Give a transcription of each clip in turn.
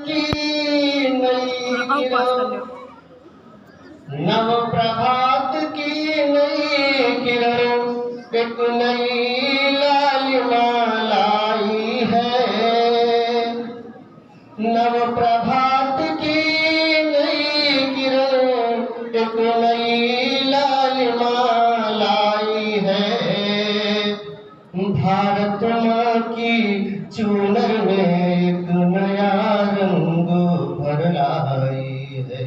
की नई किरण, नव प्रभात की नई किरण, एक नई लालिमा लाई है। नव प्रभात की नई किरण, एक नई लालिमा लाई है। भारत माँ की चूनर में एक नया रंग भर लाई है।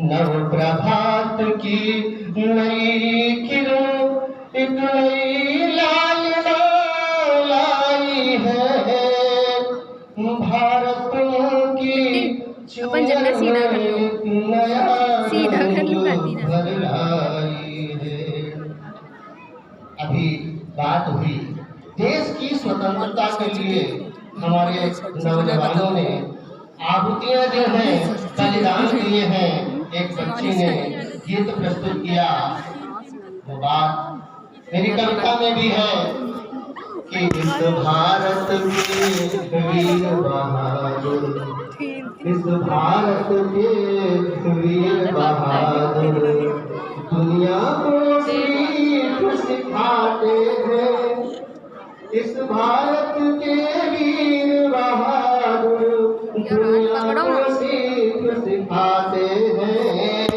नव प्रभात की नई किरण, एक नई लालिमा लाई है। भारत माँ की चूनर में एक नया रंग भर लाई है। अभी बात हुई देश की स्वतंत्रता के लिए हमारे नौजवानों ने आहुतियां दी हैं, बलिदान दिए हैं। एक बच्ची ने गीत प्रस्तुत किया, वो बात मेरी कविता में भी है कि इस भारत के वीर बहादुर, इस भारत के वीर बहादुर दुनिया को सीख सिखाते हैं। इस भारत के वीर बहादुर दुनिया को सीख सिखाते हैं।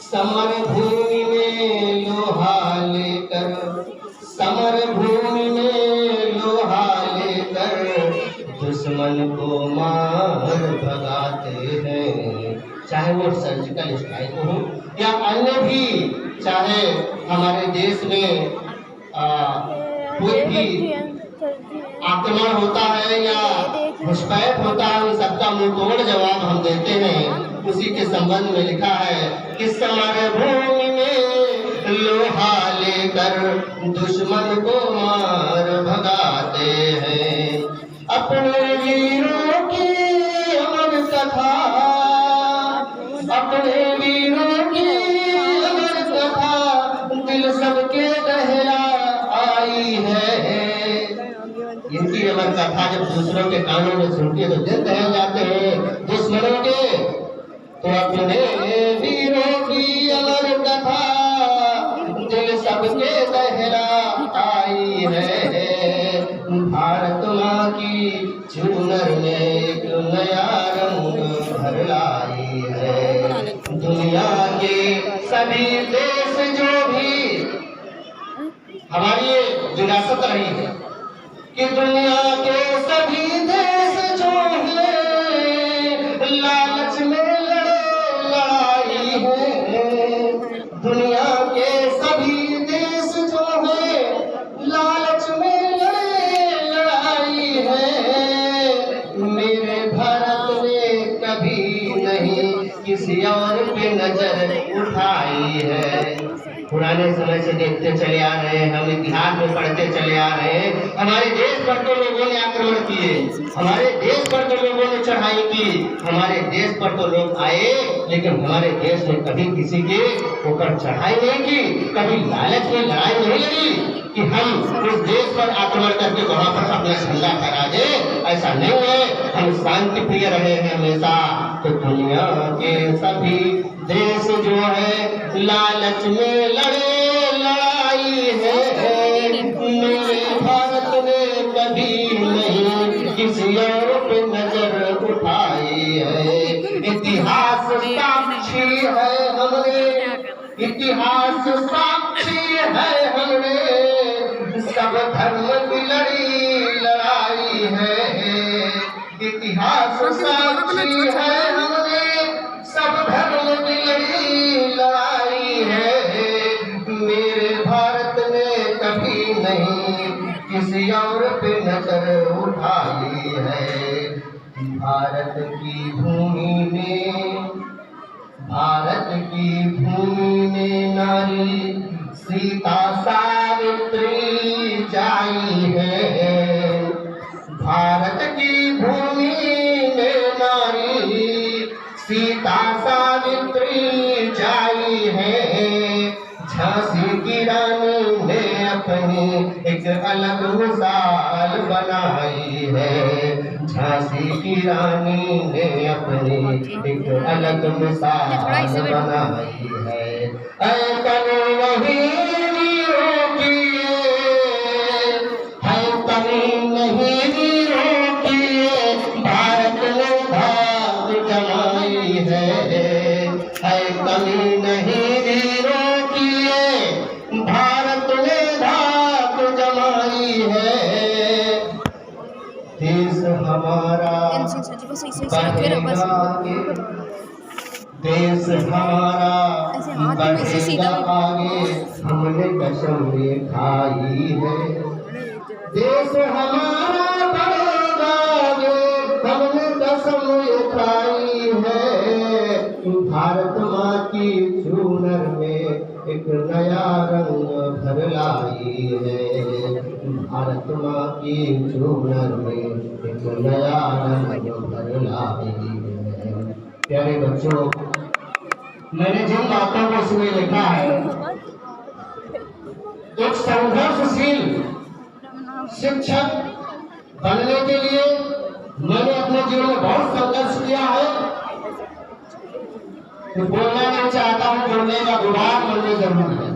समर भूमि में लोहा लेकर, समर भूमि में लोहा लेकर दुश्मन को मार भगाते हैं। चाहे वो सर्जिकल स्ट्राइक हो या अन्य भी, चाहे हमारे देश में कोई भी आक्रमण होता है या घुसपैठ होता है, उन सबका मुंहतोड़ जवाब हम देते हैं। उसी के संबंध में लिखा है कि समर भूमि में लोहा लेकर दुश्मन को मार भगाते हैं। अपने वीरों की अमर कथा, अपने वीरों की अमर कथा दिल सबके दहला आई है। इनकी अमर कथा जब दूसरों के कानों में सुनते तो दिल दहल जाते हैं दुश्मनों के। तो अपने वीरों की अमर कथा दिल सबके दहला आई है। भारत माँ की चूनर में एक नया रंग भर लाई है। दुनिया के सभी देश जो भी हमारी विरासत रही है कि दुनिया के सभी देश जो है लालच में लड़ाई है। दुनिया के सभी देश जो है लालच में लड़ाई है। मेरे भारत ने कभी नहीं किसी और पे नजर उठाई है। पुराने समय से देखते चले आ रहे हैं, हम इतिहास में पढ़ते चले आ रहे हैं। हमारे देश पर तो लोगों ने आक्रमण किए, हमारे देश पर तो लोगों ने चढ़ाई की, हमारे देश पर तो लोग आए, लेकिन हमारे देश ने कभी किसी के ऊपर चढ़ाई नहीं की, कभी लालच में लड़ाई नहीं लगी कि हम उस देश पर आक्रमण करके वहां पर अपना झंडा फहरा दे। ऐसा नहीं है, हम शांति प्रिय रहे हैं हमेशा। तो दुनिया के सभी देश जो है लालच में लड़ाई है। मेरे भारत ने कभी नहीं किसी और पे नजर उठाई है। इतिहास साक्षी है हमने, इतिहास साक्षी है हमने, सब धर्म की लड़ाई है। इतिहास साक्षी है हमने, सब धर्म की लड़ाई है। मेरे भारत ने कभी नहीं किसी और पे नजर उठाई है। भारत की भूमि में, भारत की भूमि में नारी सीता सावित्री जाई है। भारत की भूमि में नारी सीता सावित्री जाई है। झांसी की रानी ने अपनी एक अलग मिसाल बनाई है। झांसी की रानी ने अपनी एक अलग मिसाल बनाई है। ऐ तनु नहीं वीरों की है, तनु नहीं वीरों की भारत ने धाक जमाई है। है कमी नहीं वीरों की भारत ने धाक जमाई है। देश हमारा बढ़ेगा आगे, देश हमारा बढ़ेगा आगे, हमने कसम ये खाई है। देश हमारा बढ़ेगा आगे, हमने कसम ये खाई है। भारत माँ की चूनर में एक नया रंग भर लाई है। भारत माँ की चूनर में एक नया रंग भर लाई है। प्यारे बच्चों, मैंने जिन बातों को इसमें लिखा है, एक संघर्षशील शिक्षक बनने के लिए मैंने अपने जीवन में बहुत संघर्ष किया है। तो बोलना नहीं चाहता हूँ, बोलने का विभाग बनने जरूर है।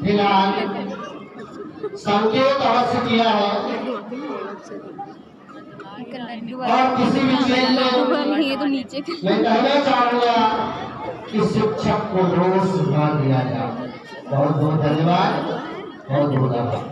फिलहाल संकेत अवश्य किया है और किसी भी चीज में मैं कहना चाहूंगा कि शिक्षक को दोष न दिया जाए। बहुत बहुत धन्यवाद, बहुत बहुत आभार।